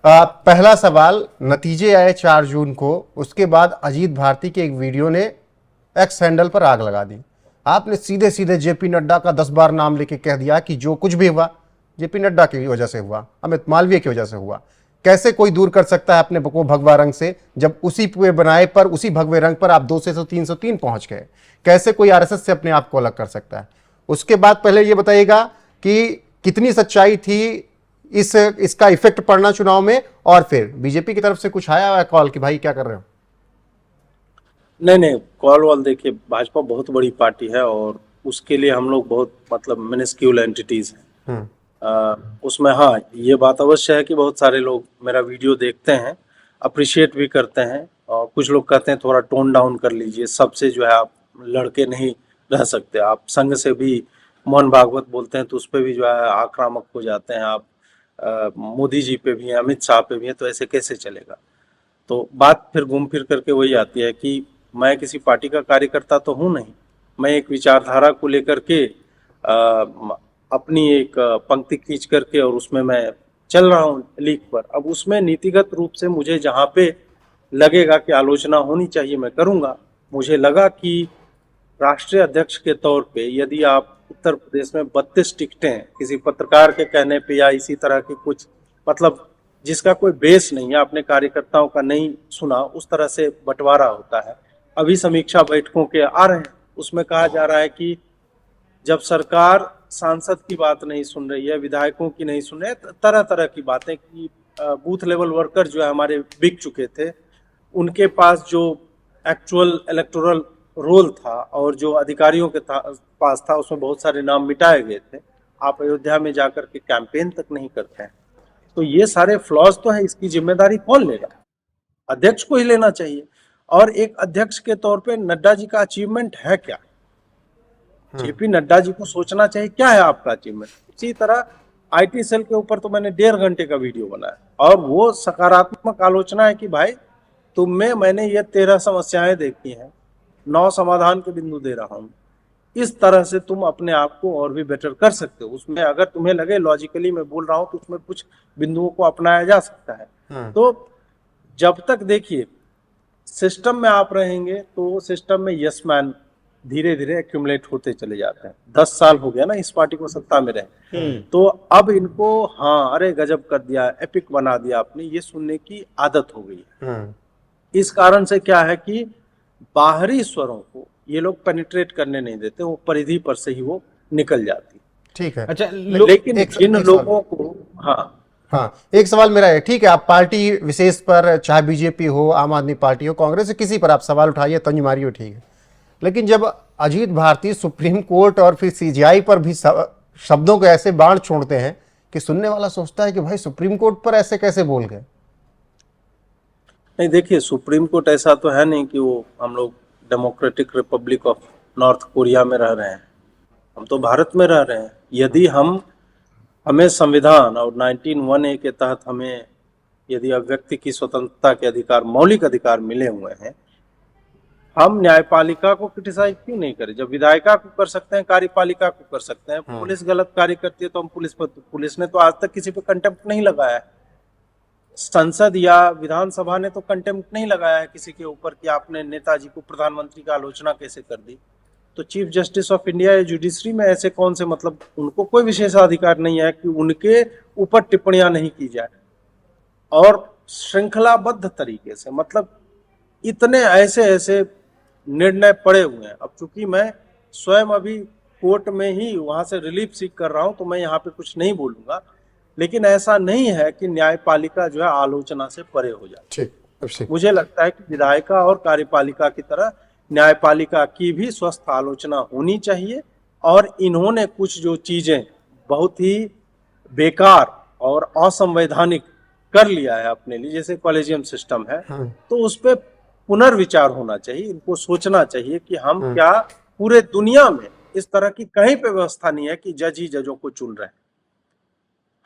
पहला सवाल, नतीजे आए 4 जून को, उसके बाद अजीत भारती के एक वीडियो ने एक्स हैंडल पर आग लगा दी। आपने सीधे सीधे जेपी नड्डा का 10 बार नाम लेके कह दिया कि जो कुछ भी हुआ जेपी नड्डा की वजह से हुआ, अमित मालवीय की वजह से हुआ। कैसे कोई दूर कर सकता है अपने को भगवा रंग से, जब उसी पे बनाए पर, उसी भगवे रंग पर आप 200 से 303 पहुंच गए? कैसे कोई आरएसएस से अपने आप को अलग कर सकता है? उसके बाद पहले ये बताइएगा कि कितनी सच्चाई थी इसका इफेक्ट पड़ना चुनाव में, और फिर बीजेपी की तरफ से कुछ आया हुआ कॉल कि भाई क्या कर रहे हो? नहीं, कॉल वॉल देखिए, भाजपा बहुत बड़ी पार्टी है और उसके लिए हम लोग बहुत मतलब मिनिस्क्यूल एंटिटीज हैं। उसमें हाँ, ये बात अवश्य है कि बहुत सारे लोग मेरा वीडियो देखते हैं, अप्रिशिएट भी करते हैं, और कुछ लोग कहते हैं थोड़ा टोन डाउन कर लीजिए, सबसे जो है आप लड़के नहीं रह सकते, आप संघ से भी मोहन भागवत बोलते हैं तो उस पर भी जो है आक्रामक हो जाते हैं आप, मोदी जी पे भी हैं, अमित शाह पे भी हैं, तो ऐसे कैसे चलेगा? तो बात फिर घूम फिर करके वही आती है कि मैं किसी पार्टी का कार्यकर्ता तो हूँ नहीं, मैं एक विचारधारा को लेकर के अपनी एक पंक्ति खींच करके और उसमें मैं चल रहा हूँ लीक पर। अब उसमें नीतिगत रूप से मुझे जहाँ पे लगेगा कि आलोचना होनी चाहिए मैं करूँगा। मुझे लगा कि राष्ट्रीय अध्यक्ष के तौर पे यदि आप उत्तर प्रदेश में 32 टिकटें किसी पत्रकार के कहने पे या इसी तरह की कुछ मतलब जिसका कोई बेस नहीं है, अपने कार्यकर्ताओं का नहीं सुना, उस तरह से बंटवारा होता है। अभी समीक्षा बैठकों के आ रहे हैं, उसमें कहा जा रहा है कि जब सरकार सांसद की बात नहीं सुन रही है, विधायकों की नहीं सुन रही है, तरह तरह की बातें कि बूथ लेवल वर्कर जो है हमारे बिक चुके थे, उनके पास जो एक्चुअल इलेक्टोरल रोल था और जो अधिकारियों के पास था उसमें बहुत सारे नाम मिटाए गए थे। आप अयोध्या में जाकर के कैंपेन तक नहीं करते हैं, तो ये सारे फ्लॉज तो है, इसकी जिम्मेदारी कौन लेगा? अध्यक्ष को ही लेना चाहिए। और एक अध्यक्ष के तौर पे नड्डा जी का अचीवमेंट है क्या? जेपी नड्डा जी को सोचना चाहिए क्या है आपका अचीवमेंट। इसी तरह आईटी सेल के ऊपर तो मैंने 1.5 घंटे का वीडियो बनाया और वो सकारात्मक आलोचना है कि भाई तुम में मैंने ये 13 समस्याएं देखी हैं, 9 समाधान के बिंदु दे रहा हूं, इस तरह से तुम अपने आप को और भी बेटर कर सकते हो। उसमें अगर तुम्हें लगे लॉजिकली मैं बोल रहा हूं तो उसमें कुछ बिंदुओं को अपनाया जा सकता है। तो जब तक देखिए सिस्टम में आप रहेंगे तो सिस्टम में यस मैन धीरे धीरे एक्यूमुलेट होते चले जाते हैं। 10 साल हो गया ना इस पार्टी को सत्ता में रहे, तो अब इनको हाँ अरे गजब कर दिया, एपिक बना दिया आपने, ये सुनने की आदत हो गई है। इस कारण से क्या है कि बाहरी स्वरों को ये लोग पेनिट्रेट करने नहीं देते, वो परिधि पर से ही वो निकल जाती। ठीक है। अच्छा, लेकिन जिन लोगों को हाँ, एक सवाल मेरा है, ठीक है, आप पार्टी विशेष पर, चाहे बीजेपी हो, आम आदमी पार्टी हो, कांग्रेस, किसी पर आप सवाल उठाइए, तंज मारिए, ठीक है, लेकिन जब अजीत भारती सुप्रीम कोर्ट और फिर सीजीआई पर भी शब्दों को ऐसे बाण छोड़ते हैं कि सुनने वाला सोचता है कि भाई सुप्रीम कोर्ट पर ऐसे कैसे बोल गए? नहीं देखिए, सुप्रीम कोर्ट ऐसा तो है नहीं कि वो, हम लोग democratic Republic of north Korea में रह रहे हैं, हम तो भारत में रह रहे हैं। यदि हमें संविधान और 19(1)(a) के तहत हमें यदि अभिव्यक्ति की स्वतंत्रता के अधिकार, मौलिक अधिकार मिले हुए हैं, हम न्यायपालिका को क्रिटिसाइज क्यों नहीं करें? जब विधायिका को कर सकते हैं, कार्यपालिका को कर सकते हैं। पुलिस गलत कार्य करती है तो हम पुलिस ने तो आज तक किसी पे कंटेम्प्ट नहीं लगाया है। संसद या विधानसभा ने तो कंटेम्प्ट नहीं लगाया है किसी के ऊपर कि आपने नेताजी को, प्रधानमंत्री का आलोचना कैसे कर दी। तो चीफ जस्टिस ऑफ इंडिया या जुडिशरी में ऐसे कौन से, मतलब उनको कोई विशेषाधिकार नहीं है कि उनके ऊपर टिप्पणियां नहीं की जाए, और श्रृंखलाबद्ध तरीके से, मतलब इतने ऐसे निर्णय पड़े हुए हैं। अब चूंकि मैं स्वयं अभी कोर्ट में ही वहां से रिलीफ सीख कर रहा हूं तो मैं यहाँ पे कुछ नहीं बोलूंगा, लेकिन ऐसा नहीं है कि न्यायपालिका जो है आलोचना से परे हो जाए। मुझे लगता है कि विधायिका और कार्यपालिका की तरह न्यायपालिका की भी स्वस्थ आलोचना होनी चाहिए, और इन्होंने कुछ जो चीजें बहुत ही बेकार और असंवैधानिक कर लिया है अपने लिए, जैसे कॉलेजियम सिस्टम है, तो उस पर पुनर्विचार होना चाहिए। इनको सोचना चाहिए कि हम क्या, पूरे दुनिया में इस तरह की कहीं पे व्यवस्था नहीं है कि जज ही जजों को चुन रहे हैं,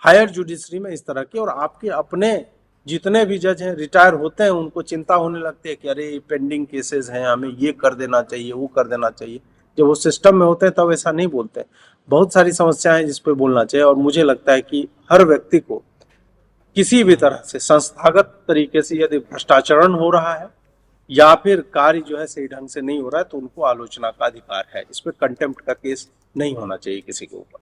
हायर जुडिशरी में इस तरह की। और आपके अपने जितने भी जज हैं रिटायर होते हैं, उनको चिंता होने लगती है कि अरे पेंडिंग केसेस हैं, हमें ये कर देना चाहिए, वो कर देना चाहिए। जब वो सिस्टम में होते हैं तब ऐसा नहीं बोलते। बहुत सारी समस्याएं जिस पे बोलना चाहिए, और मुझे लगता है कि हर व्यक्ति को किसी भी तरह से संस्थागत तरीके से यदि भ्रष्टाचरण हो रहा है या फिर कार्य जो है सही ढंग से नहीं हो रहा है तो उनको आलोचना का अधिकार है। इस पर कंटेम्प्ट का केस नहीं होना चाहिए किसी के ऊपर।